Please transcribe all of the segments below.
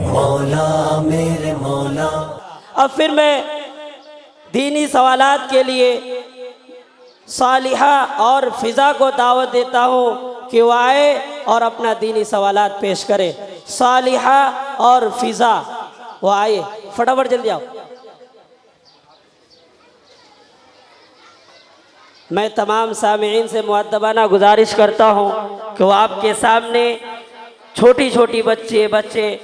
मौला मेरे मौला। अब फिर मैं दीनी सवालात के लिए सालिहा और फिज़ा को दावत देता हूँ कि वो आए और अपना दीनी सवालात पेश करे। सालिहा और फिज़ा वो आए, फटाफट जल्दी आओ। मैं तमाम सामीईन से मुअद्दबाना गुजारिश करता हूँ कि वो आपके सामने छोटी छोटी बच्चे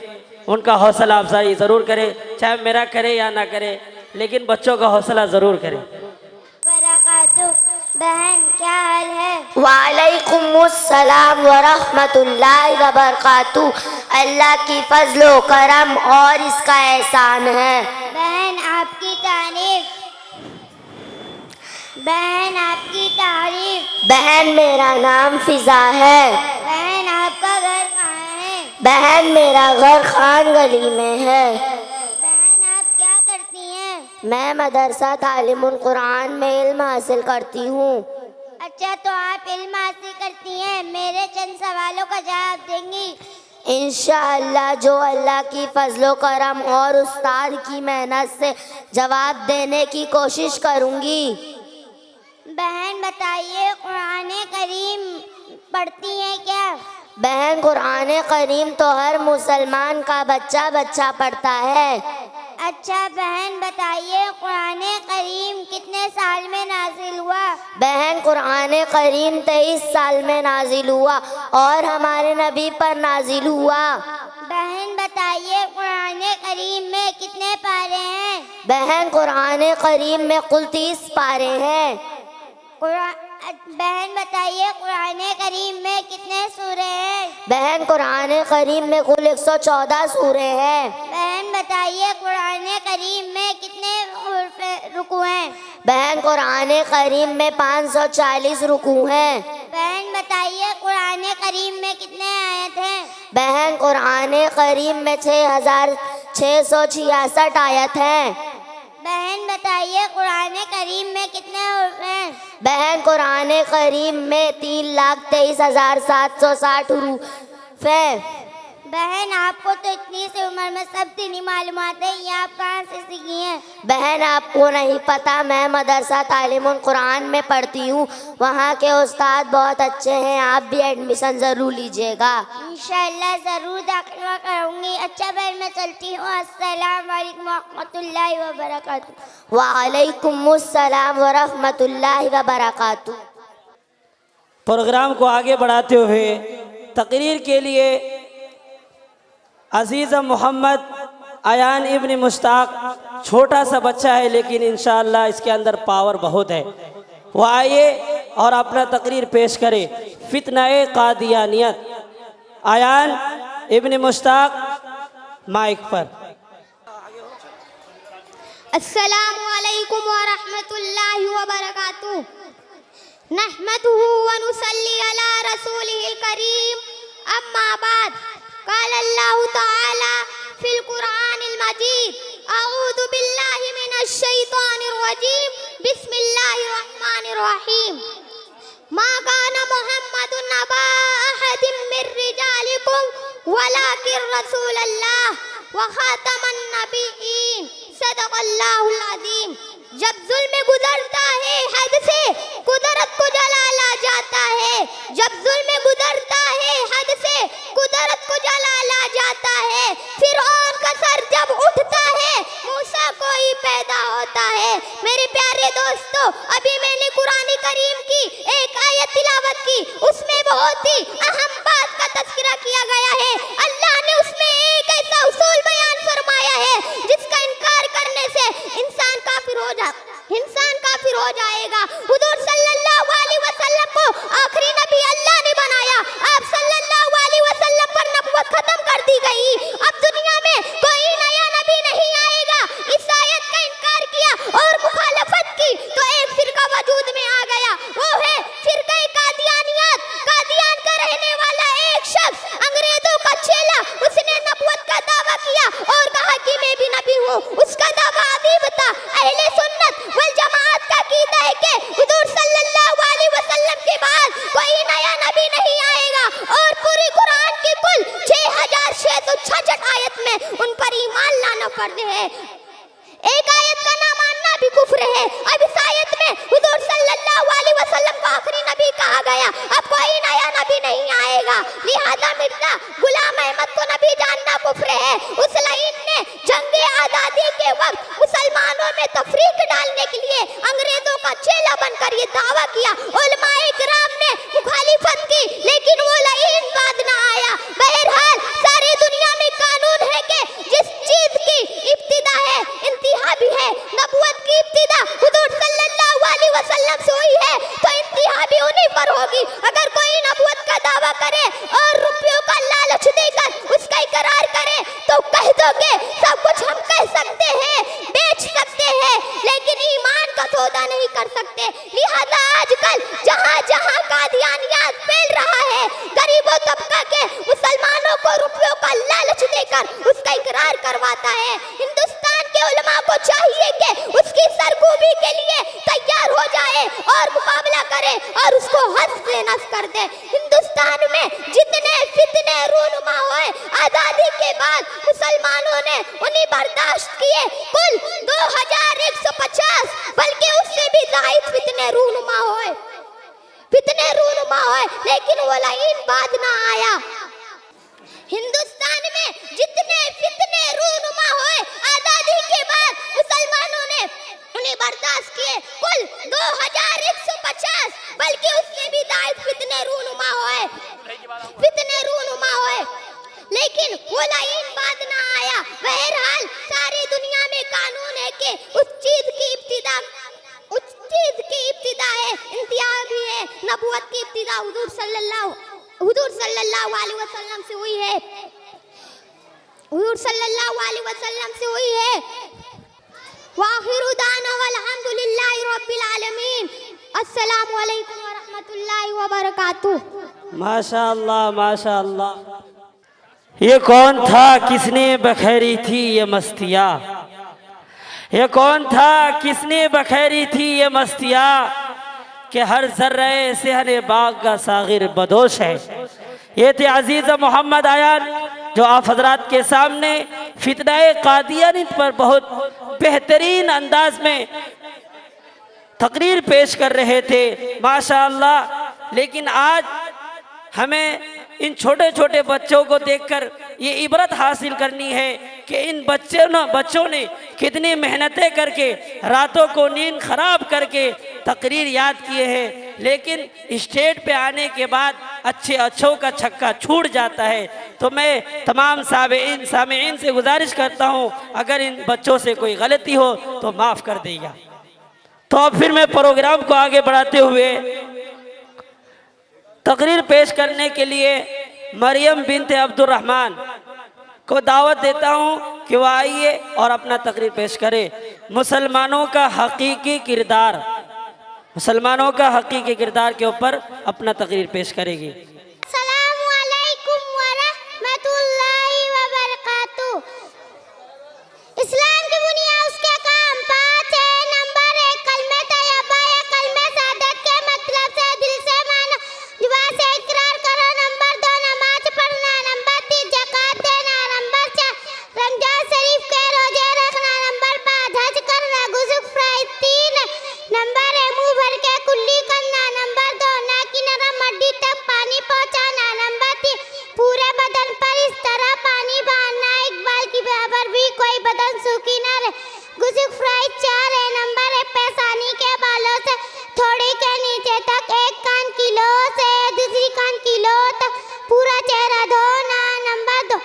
उनका हौसला अफजाई ज़रूर करें, चाहे मेरा करे या ना करे, लेकिन बच्चों का हौसला ज़रूर करें। बरकातु बहन क्या हाल है? वालेकुमुस्सलाम व रहमतुल्लाहि व बरकातु। अल्लाह की फजलो करम और इसका एहसान है। बहन आपकी तारीफ, बहन आपकी तारीफ। बहन मेरा नाम फिजा है। बहन आपका घर कहाँ है? बहन मेरा घर खान गली में है। बहन आप क्या करती हैं? मैं मदरसा तालीमुल कुरान में इल्म हासिल करती हूँ। अच्छा, तो आप इल्म हासिल करती हैं, मेरे चंद सवालों का जवाब देंगी? इंशाअल्लाह जो अल्लाह की फजलो करम और उस्ताद की मेहनत से जवाब देने की कोशिश करूँगी। बहन बताइए, कुरान करीम पढ़ती हैं क्या? बहन कुरान करीम तो हर मुसलमान का बच्चा पढ़ता है। अच्छा बहन बताइए, कुरान करीम कितने साल में नाजिल हुआ? बहन कुरान करीम 23 साल में नाजिल हुआ और हमारे नबी पर नाजिल हुआ। बहन बताइए, कुरान करीम में कितने पारे हैं? बहन कुरान करीम में कुल 30 पारे हैं। बहन बताइए, कुरान करीम में कितने सूरे हैं? बहन कुरान करीम में कुल 114 सूरे हैं। बहन बताइए, कुरान करीम में कितने रुकू हैं? बहन कुरान करीम में 540 रुकू हैं। बहन बताइए, कुरान करीम में कितने आयत हैं? बहन कुरान करीम में 6666 आयत हैं। बहन बताइए, कुरान करीम में कितने हुर्फ हैं? बहन कुरान करीम में 3,23,760 हुरूफ हैं। बहन आपको तो इतनी सी उम्र में सब दीनी मालूमात है, ये आप कहाँ से सीखी हैं? बहन आपको नहीं पता, मैं मदरसा तालीमुल कुरान में पढ़ती हूँ, वहाँ के उस्ताद बहुत अच्छे हैं, आप भी एडमिशन ज़रूर लीजिएगा। इंशाअल्लाह ज़रूर दाखिला करूँगी। अच्छा बहन मैं चलती हूँ। अस्सलाम वालेकुम रहमतुल्लाहि व बरकातुहू। वालेकुमुस्सलाम व रहमतुल्लाहि व बरकातुहू। प्रोग्राम को आगे बढ़ाते हुए तकरीर के लिए अजीज़ मोहम्मद अयान इब्न मुश्ताक, छोटा सा बच्चा है लेकिन इंशाअल्लाह इसके अंदर पावर बहुत है, वो आइए और अपना तकरीर पेश करे। फितनाए कादियानियत। अयान इब्न मुश्ताक माइक पर। अस्सलामु अलैकुम व रहमतुल्लाहि व बरकातुहू। नहमदुहु व नुसल्ली अला रसूलिहिल करीम, अम्मा बाद। क़ाल अल्लाहु तआला फिल कुरानिल मजीद, अऊज़ु बिल्लाहि मिनश शैतानिर रजीम, बिस्मिल्लाहिर रहमानिर रहीम। मा काना मुहम्मदुन अबा अहदिम मिर रिजालिकुम वलाकिन रसूलल्लाह व खातमन नबिय्यीन, सदक़ल्लाहुल अज़ीम। जब जुल्म गुजरता है हद से, कुदरत को जलाल आ जाता है। जब जुल्म गुजरता है हद से, कुदरत को जलाल आ जाता है। फिरौन का सर जब उठता है, मूसा कोई पैदा होता है। मेरे प्यारे दोस्तों, अभी मैंने कुरान करीम की एक आयत तिलावत की, उसमें बहुत ही अहम बात का तज़किरा किया गया है। अल्लाह ने उसमें एक ऐसा उसूल बयान फरमाया है जिसका इनकार करने से इंसान काफिर हो जाएगा। हुजूर सल्लल्लाहु अलैहि वसल्लम को आखिरी नबी अल्लाह ने बनाया। आप सल्लल्लाहु अलैहि वसल्लम पर नबुवत खत्म कर दी गई। अब दुनिया में कोई नया नबी नहीं आएगा। इस आयत का इनकार किया और मुखालफत की तो एक फिरका वजूद में आ गया, वो है फिरका कादियानियत। कादियान का रहने वाला एक शख्स अंग्रेजों का चेला, उसने नबुवत का दावा किया और कहा कि मैं भी नबी हूँ। उसका दावा अजीब था। अहले सुन्नत वल जमात का कीदा है कि हुजूर सल्लल्लाहु अलैहि वसल्लम के बाद कोई नया नबी नहीं आएगा। और पूरी कुरान की कुल 6666 आयत में फर्ज है। एक आयत का ना मानना भी कुफ्र है। अब इस आयत में हुजूर सल्लल्लाहु अलैहि वसल्लम को आखिरी नबी कहा गया, अब कोई नया नबी नहीं आएगा, लिहाजा मिर्जा गुलाम अहमद को नबी जानना कुफ्र है। उस लाइन ने जंग आज़ादी के वक्त मुसलमानों में तफरीक डालने के लिए अंग्रेजों का चेला बनकर ये दावा किया। उलमाए किराम ने मुखालिफत की, लेकिन वो लाइन बाद ना आया। बहरहाल सारी दुनिया में कानून है कि जिस चीज की इब्तिदा है इंतहा भी है। नबूवत की इब्तिदा हुजूर सल्लल्लाहु अलैहि वसल्लम से हुई है तो इंतहा भी उन्हीं पर होगी। अगर कोई नबूवत का दावा करे और रुपयों का लालच देकर उसका इकरार करे तो कह दोगे सब कुछ हम कह सकते हैं, बेच सकते हैं, लेकिन ईमान का सौदा नहीं कर सकते। लिहाजा आजकल जहाँ जहाँ कादियानियत फैल रहा है, गरीबों तबका के मुसलमानों को रुपयों का लालच देकर उसका इकरार करवाता है। हिंदुस्तान के उलमा को चाहिए कि उसकी सरगोबी के लिए तैयार हो जाए और मुकाबला करे और उसको हद से नस कर दे। हिंदुस्तान में जितने फितने रूनुमा हुए आजादी के बाद मुसलमानों ने उन्हें बर्दाश्त किए कुल 2150, बल्कि उससे भी ज़ायद फितने रूनुमा हुए, लेकिन वो लाइन बाद ना आया। हिंदुस्तान में जितने फितने रूनुमा हुए आजादी के बाद मुसलमानों ने उन्हें बर्दाश्त किए कुल 2150, बल्कि उससे भी ज़ायद फितने रूनुमा हुए, लेकिन वो लाइन बाद ना आया। बहरहाल सारी दुनिया में कानून है कि उस चीज की इब्तिदा है, इंतहा भी है। नबूवत की इब्तिदा हुजूर सल्लल्लाहु अलैहि वसल्लम से हुई है, वाखिरु दाना वल्हम्दुलिल्लाहि रब्बिल आलमीन। अस्सलामु अलैकुम व रहमतुल्लाहि व बरकातुहू। माशाअल्लाह माशाअल्लाह। ये कौन था, किसने बखेरी थी ये मस्तियाँ? ये कौन था, किसने बखेरी थी ये मस्तियाँ कि हर जर्रे सेहरे बाग का सागिर बदोश है। ये थे अजीज़ मोहम्मद आयान जो आप हजरात के सामने फितनाए कादियानियत पर बहुत बेहतरीन अंदाज में तकरीर पेश कर रहे थे, माशाअल्लाह। लेकिन आज हमें इन छोटे छोटे बच्चों को देखकर ये इबरत हासिल करनी है कि इन बच्चों ने कितनी मेहनतें करके रातों को नींद खराब करके तकरीर याद किए हैं, लेकिन स्टेज पे आने के बाद अच्छों का छक्का छूट जाता है। तो मैं तमाम सामीईन से गुजारिश करता हूँ, अगर इन बच्चों से कोई गलती हो तो माफ़ कर देगा। तो अब फिर मैं प्रोग्राम को आगे बढ़ाते हुए तकरीर पेश करने के लिए मरियम बिन्त अब्दुल रहमान को दावत देता हूँ कि वह आइए और अपना तकरीर पेश करे। मुसलमानों का हकीकी किरदार के ऊपर अपना तकरीर पेश करेगी। अस्सलामु अलैकुम व रहमतुल्लाहि व बरकातुहू। इस्लाम की बुनियाद उसके काम 5 है। नंबर 1 कलमे तैयबा या कलमे शहादत के मतलब से दिल से मानो, जुबान से इकरार करो। नंबर 2 नमाज पढ़ना। नंबर 3 ज़कात देना। नंबर 4 रमजान शरीफ के रोजे रखना। नंबर 5 हज करना। गुस्ल फ्राई 3 नंबर 1 मुंह भर के कुल्ली करना। नंबर 2 नाक की नरम हड्डी तक पानी पहुंचाना। नंबर 3 पूरे बदन पर इस तरह पानी बहाना एक बाल की बराबर भी कोई बदन सूखी न रहे। गुस्ल फ्राई 4 है। नंबर 1 पेशानी के बालों से थोड़ी के नीचे तक एक कान किलो से दूसरी कान किलो तक पूरा चेहरा धोना। नंबर 2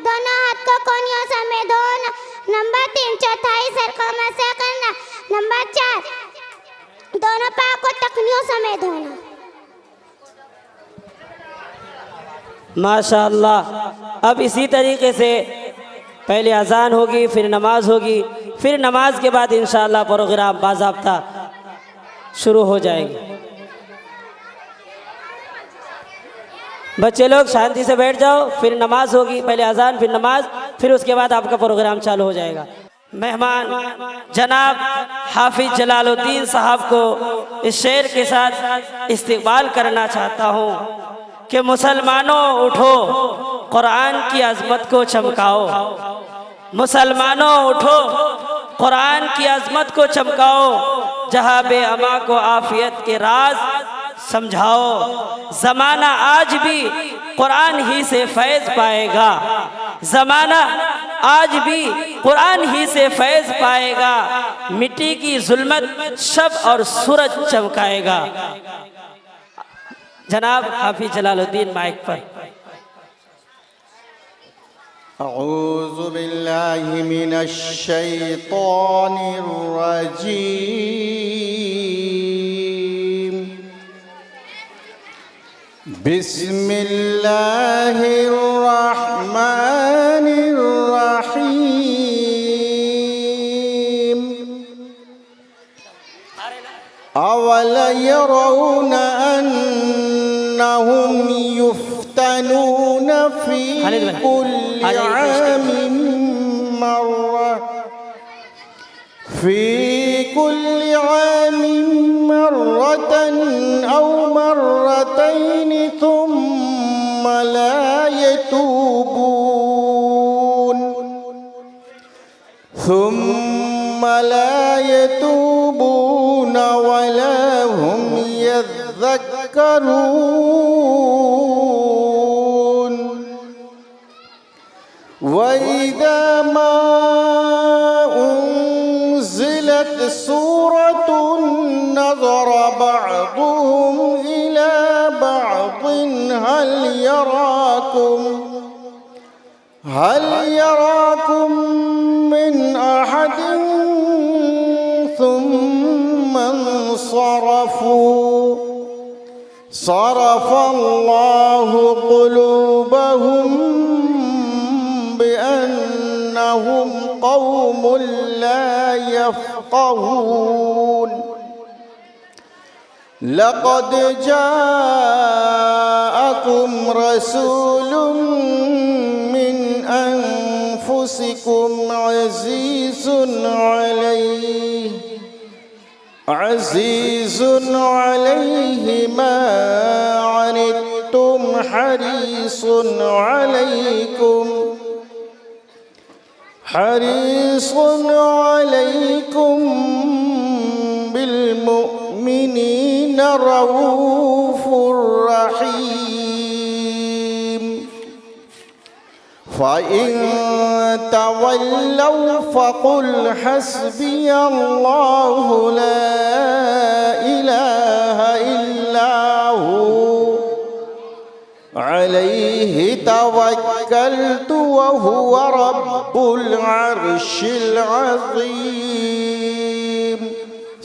दोनों हाथ को कोनियों समेत धोना। नंबर 3 चौथाई सरका मसा करना। नंबर 4 दोनों पाँव को टखनियों समेत धोना। माशाअल्लाह। अब इसी तरीके से पहले अजान होगी, फिर नमाज होगी, फिर नमाज के बाद इंशाअल्लाह प्रोग्राम बाज़ाब्ता शुरू हो जाएगी। बच्चे लोग शांति से बैठ जाओ, फिर नमाज होगी, पहले अजान फिर नमाज, फिर उसके बाद आपका प्रोग्राम चालू हो जाएगा। मेहमान जनाब हाफिज जलालुद्दीन साहब को इस शेर के साथ इस्तकबाल करना चाहता हूँ कि मुसलमानों उठो, कुरान की अजमत को चमकाओ। मुसलमानों उठो, कुरान की अजमत को चमकाओ, जहाँ बेअमा को आफियत के राज समझाओ। ज़माना आज भी कुरान ही से फैज़ पाएगा, ज़माना आज भी कुरान ही से फैज़ पाएगा। मिट्टी की जुल्मत शब और सूरज चमकाएगा। जनाब हाफिज जलालुद्दीन माइक पर। अऊज़ु बिल्लाहि मिनश शैतानिर रजीम। बिस्मिल्लाहिर रहमानिर रहीम। अवल यरौना अन्नहुम युफ्तनून फी कुल्लि आमिन मर्रा फी कुल्लि आमिन मर्रतन औ मर्रतैन थुम्मा ला यतूबून वला हुम यज़्ज़क्करून। वइज़ा मा उन्ज़िलत सूरतुन नज़र बअदुहुम इला बअदिन हल यराकुम मिन अहदिन थुम्मा इंसरफू। सरफ़ल्लाहु क़ुलूबहुम बिअन्नहुम क़ौमुन ला यफ़क़हून। लक़द जाअकुम रसूलुम मिन अनफुसिकुम अज़ीज़ुन अलैहि मा अनित्तुम हरीसुन अलैकुम बिलमुमिनीन रऊफ़ुर रहीम। फ़इन तवल्लौ फ़क़ुल हस्बियल्लाहु ला इलाहा इल्ला हु अलैहि तवक्कलतु व हुवा रब्बुल अर्शिल अज़ीम।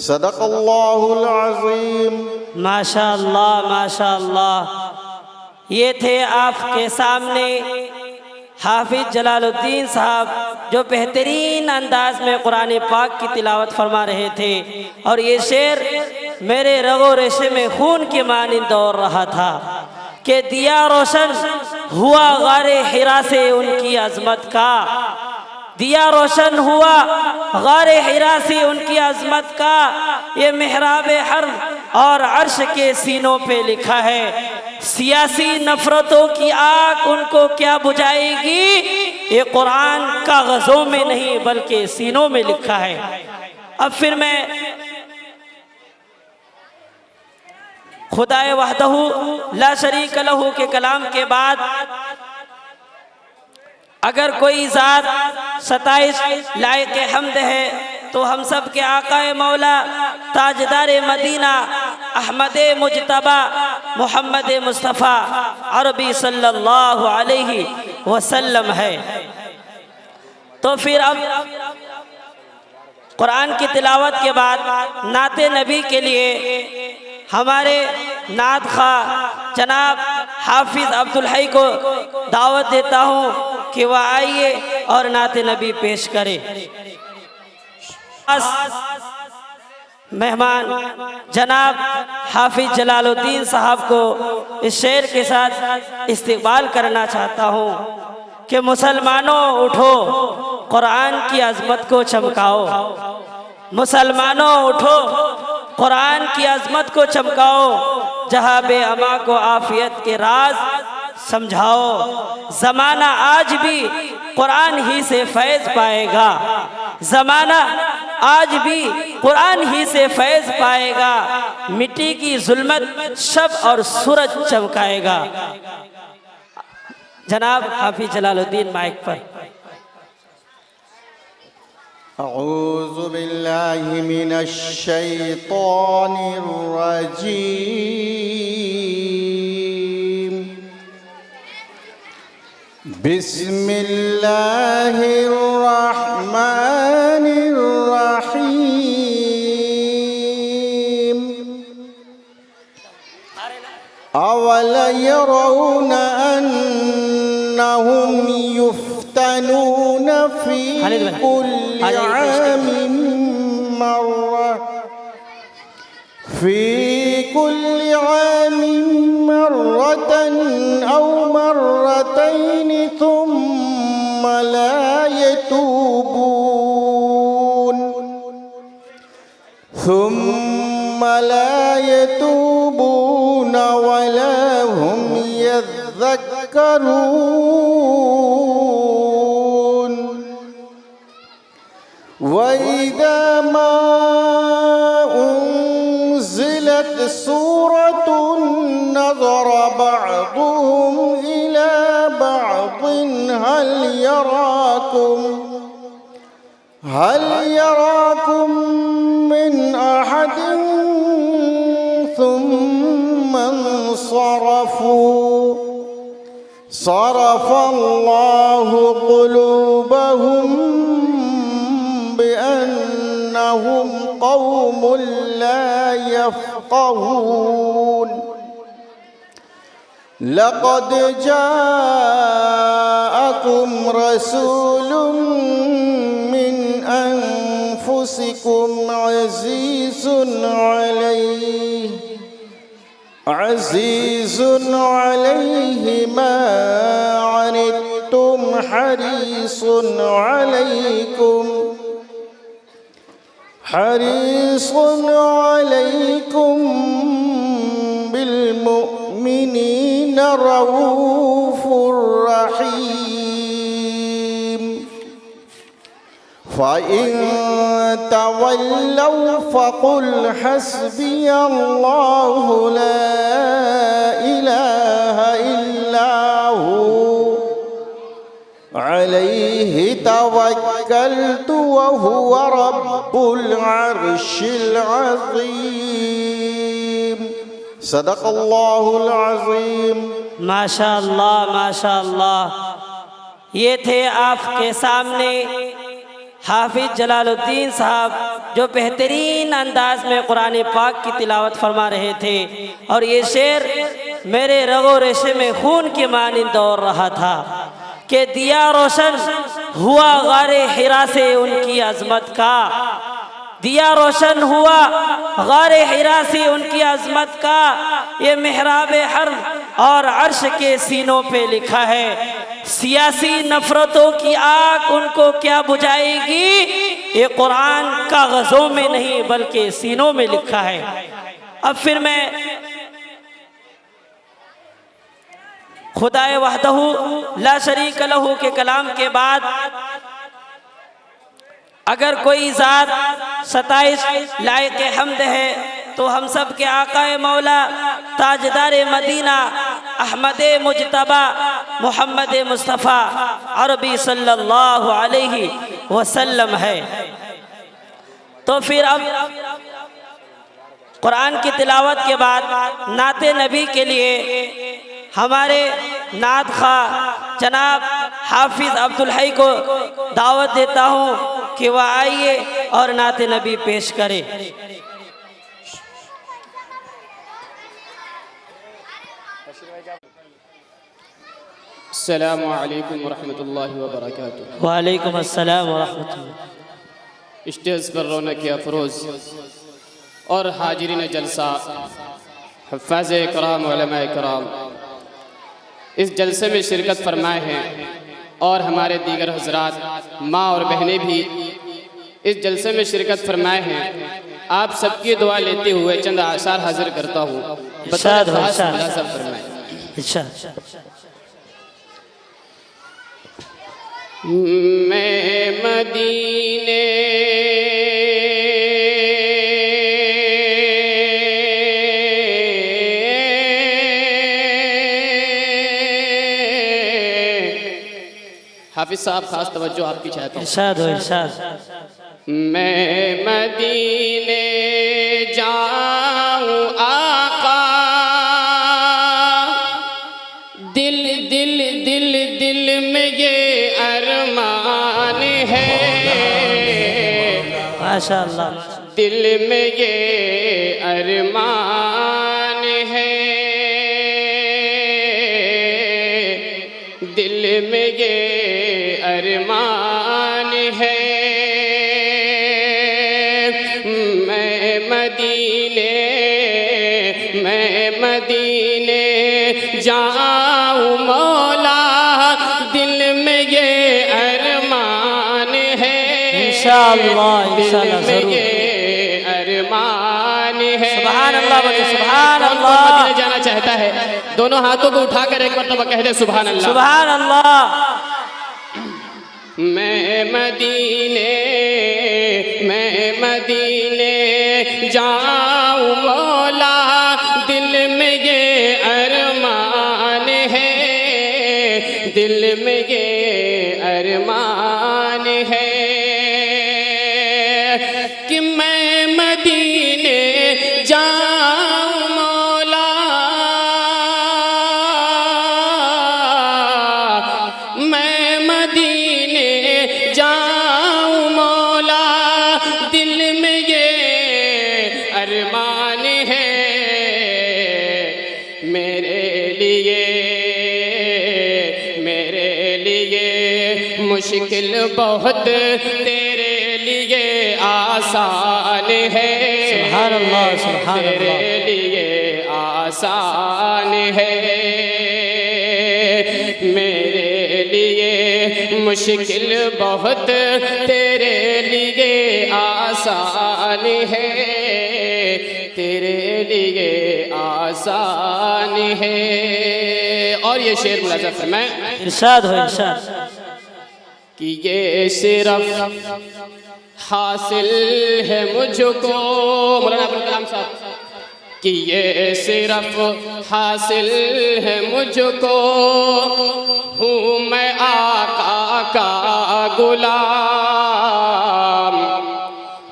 सदक़ल्लाहुल अज़ीम। माशाअल्लाह माशाअल्लाह। ये थे आपके सामने हाफिज जलालुद्दीन साहब जो बेहतरीन अंदाज में कुरान पाक की तिलावत फरमा रहे थे, और ये शेर मेरे रगो रेशे में खून के मानिंद दौड़ रहा था कि दिया रोशन हुआ गारे हिरा से उनकी अजमत का, दिया रोशन हुआ गारे हिरा से उनकी अजमत का। ये मेहराब हर्म और अर्श के सीनों पे लिखा है, सियासी नफरतों की आग उनको क्या बुझाएगी। ये कुरान कागजों में नहीं बल्कि सीनों में लिखा है। अब फिर मैं खुदाए वहदहू ला शरीक लहू के कलाम के बाद अगर कोई ज़ात 27 लायक हम्द है तो हम सब के आकाए मौला ताजदार मदीना अहमद मुजतबा मोहम्मद मुस्तफ़ा अरबी सल्लल्लाहु अलैहि वसल्लम है। तो फिर अब कुरान की तिलावत के बाद नाते नबी के लिए हमारे नात खा जनाब हाफिज अब्दुल हई को दावत देता हूँ कि वह आइए और नाते नबी पेश करें। मेहमान जनाब हाफिज जलालुद्दीन साहब को इस शेर के साथ इस्तकबाल करना चाहता हूँ कि मुसलमानों उठो, कुरान की अजमत को चमकाओ। मुसलमानों उठो, कुरान की अजमत को चमकाओ, जहाँ बेअमा को आफियत के राज समझाओ। ज़माना आज भी कुरान ही से फैज़ पाएगा, ज़माना आज भी कुरान ही से फैज़ पाएगा। मिट्टी की जुल्मत शब और सूरज चमकाएगा। जनाब हाफिज जलालुद्दीन माइक पर। अऊज़ु बिल्लाहि मिनश शैतानिर रजीम। बिस्मिल्लाहिर रहमानिर रहीम। अवल यरौना अन्नहुम युफ्तनून फी कुल्लि आमिन मर्रा फी कुल्लि आमिन मर्रतन औ मर्रतैन थुम्मा ला यतूबून वला हुम यज़्ज़क्करून। वइज़ा मा उन्ज़िलत सूरतुन नज़र बअदुहुम इला बअदिन हल यराकुम मिन अहदिन थुम्मा इंसरफू। सरफ़ल्लाहु क़ुलूबहुम बिअन्नहुम क़ौमुन ला यफ़क़हून। लक़द जाअकुम रसूलुम मिन अनफुसिकुम अज़ीज़ुन अलैहि मा अनित्तुम हरीसुन अलैकुम बिलमुमिनीन रऊफ़ुर रहीम। फ़इन तवल्लव फ़क़ुल हस्बियल्लाहु ला इलाहा इल्ला हु अलैहि तवक्कलतु व हुवा रब्बुल अर्शिल अज़ीम। सदक़ल्लाहुल अज़ीम। माशाअल्लाह माशाअल्लाह। ये थे आपके सामने हाफिज जलालुद्दीन साहब जो बेहतरीन अंदाज में कुरान पाक की तिलावत फरमा रहे थे। और ये शेर मेरे रगो रेशे में खून के मानिंद दौड़ रहा था कि दिया रोशन हुआ गारे हिरा से उनकी अजमत का, दिया रोशन हुआ गारे हिरा से उनकी अजमत का। ये मेहराब हर्म और अर्श के सीनों पे लिखा है। सियासी नफरतों की आग उनको क्या बुझाएगी, ये कुरान कागजों में नहीं बल्कि सीनों में लिखा है। अब फिर मैं खुदाए वहदहू ला शरीक लहू के कलाम के बाद अगर कोई ज़ात 27 लायक हम्द है तो हम सब के आकाए मौला ताजदार मदीना अहमद मुजतबा मोहम्मद मुस्तफ़ा अरबी सल्लल्लाहु अलैहि वसल्लम है। तो फिर अब कुरान की तिलावत के बाद नाते नबी के लिए हमारे नात खा जनाब हाफिज अब्दुल हई को दावत देता हूँ कि वह आइए और नाते नबी पेश करे। अस्सलामु अलैकुम वरहमतुल्लाहि वबरकातुहू। वालेकुम अस्सलाम वरहमतुल्लाह। स्टेज पर रौनक अफरोज़ और हाजिरीन जलसा हफ़ाज़ कराम उलमाए कराम इस जलसे में शिरकत फरमाए हैं और हमारे दीगर हजरात माँ और बहनें भी इस जलसे में शिरकत फरमाए हैं। आप सबकी दुआ लेते हुए चंद आसार हाजिर करता हूँ। फरमाए मैं मदीने हाफिज साहब खास तवज्जो आपकी चाहता हूँ। इरशाद हो इरशाद। मैं मदीने जाऊं आका, दिल दिल दिल दिल में ये अरमान है, माशाअल्लाह। दिल में ये अरमान है, दिल में ये अरमान है। मैं मदीने जाऊं मौला, दिल में ये अरमान है, इंशाअल्लाह इंशाअल्लाह दिल में जरूर। ये अरमान है। सुभान अल्लाह बोलिए सुभान कौन अल्लाह। मदीने जाना चाहता है? दोनों हाथों को उठाकर एक मरतबा कह दे सुभान अल्लाह। सुभान अल्लाह। मैं मदीने जाऊं मौला, दिल में ये अरमान है, दिल में ये अरमान है कि मैं मदीने जाऊं मौला, मैं मदीने जाऊं मौला, दिल में ये अरमान है मेरे लिए मुश्किल बहुत, तेरे लिए आसान है, सुभान अल्लाह सुभान अल्लाह। तेरे लिए आसान है, मेरे लिए मुश्किल बहुत, तेरे लिए आसान है, तेरे लिए आसान है। और ये शेर मुलाज़ा फरमाएं, इरशाद हो इरशाद। कि ये सिर्फ हासिल है मुझको, मौलाना अबुल कलाम साहब, कि ये सिर्फ हासिल है मुझको, हूँ मैं आका का गुलाम,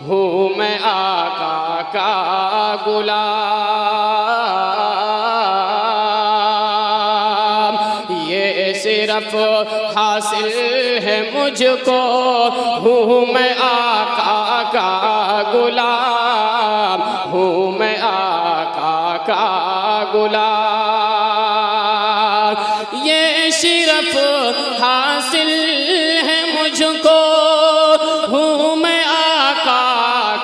हूँ मैं आका का गुलाम, ये सिर्फ हासिल है मुझको, हूँ मैं आका का गुलाम, हूँ मैं आका का गुलाम, ये सिर्फ हासिल है मुझको, हूँ मैं आका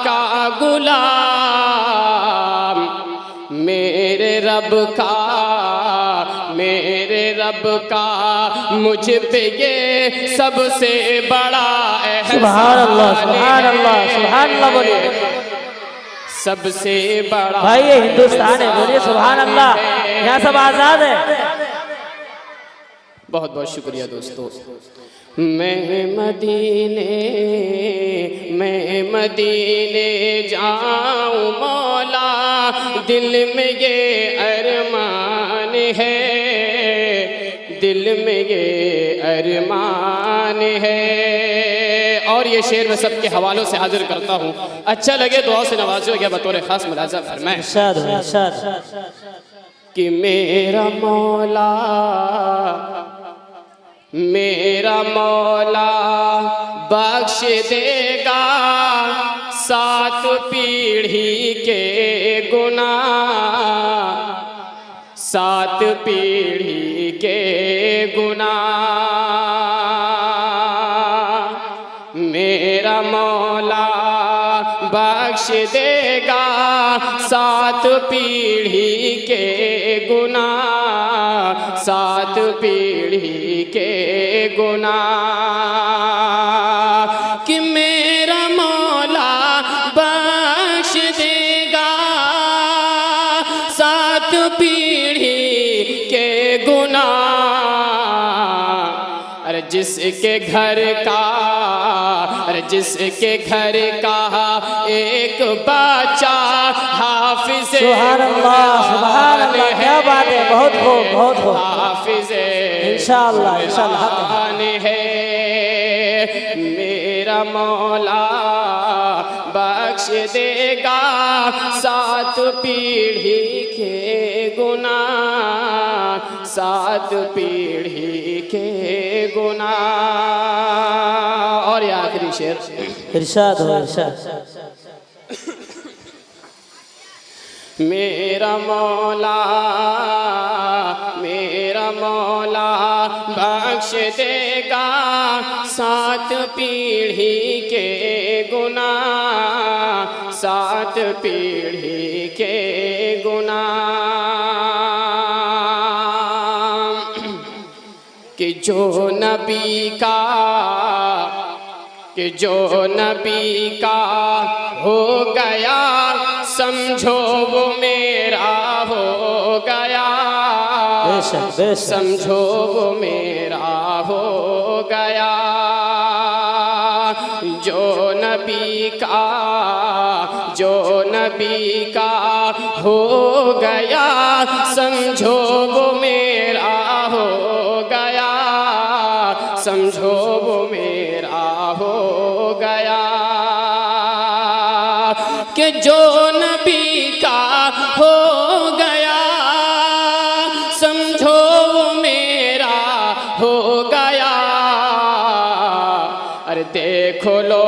का गुलाम, मेरे रब का मुझ पे ये सबसे बड़ा एहसान सुभान अल्लाह सुभान अल्लाह सुभान अल्लाह बोलिए। सबसे बड़ा भाई ये हिंदुस्तान है, बोलिए सुभान अल्लाह। यहाँ सब आजाद है। बहुत बहुत शुक्रिया दोस्तों। मैं मदीने जाऊं मौला, दिल में ये अरमान है, दिल में ये अरमान है। और ये शेर मैं सबके हवालों से हाजिर करता हूँ, अच्छा लगे दुआ से नवाजो या बतौर खास मुलाज़ा फरमाएं, इरशाद हो इरशाद। कि मेरा मौला बख्श देगा 7 पीढ़ी के गुनाह, 7 पीढ़ी के गुनाह, मेरा मौला बख्श देगा 7 पीढ़ी के गुनाह, 7 पीढ़ी के गुनाह, कि मेरा मौला बख्श देगा 7 पीढ़ी के गुनाह। अरे जिस जिसके घर का, अरे जिसके घर का एक बच्चा हाफिज सुभान अल्लाह, क्या बात है, बहुत खूब, बहुत खूब। हाफिज इंशाअल्लाह, इंशाअल्लाह है मेरा मौला बख्श देगा 7 पीढ़ी के गुनाह, 7 पीढ़ी के गुनाह। और ये आखिरी शेर, इरशाद हो, इरशाद। मेरा मौला बख्श देगा 7 पीढ़ी के गुनाह, 7 पीढ़ी के गुनाह। कि जो नबी का हो गया समझो वो मेरा हो गया, बेशक, बेशक। समझो वो मेरा हो गया। जो नबी का हो गया समझो वो मेरा हो गया, समझो वो मेरा हो गया। कि जो नबी का हो गया समझो वो मेरा हो गया। अरे देखो लो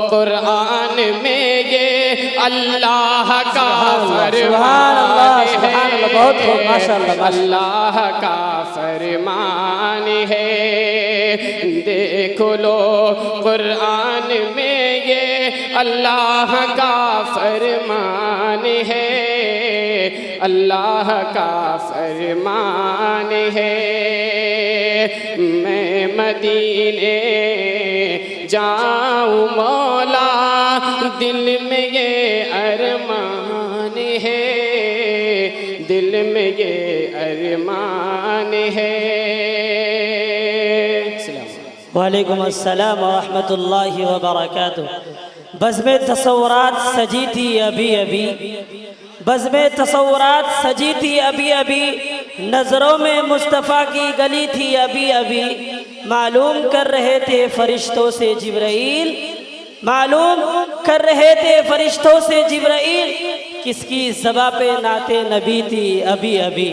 कुरान में ये अल्लाह का फरमान है, बहुत खूब, माशाअल्लाह, अल्लाह का फरमान है। देखो लो कुरान में ये अल्लाह का फरमान है, अल्लाह का फरमान है। मैं मदीने जाऊँ मौला दिल में ये अरमान है, दिल में ये अरमान है। वालेकुम अस्सलाम व रहमतुल्लाहि व बरकातुह। बज़्म तसव्वुरात सजी थी अभी अभी, बज़्म तसव्वुरात सजी थी अभी अभी, नज़रों में मुस्तफ़ा की गली थी अभी अभी। मालूम कर रहे थे फरिश्तों से जिब्राइल, मालूम कर रहे थे फरिश्तों से जिब्राइल, किसकी ज़बां पे नाते नबी थी अभी अभी।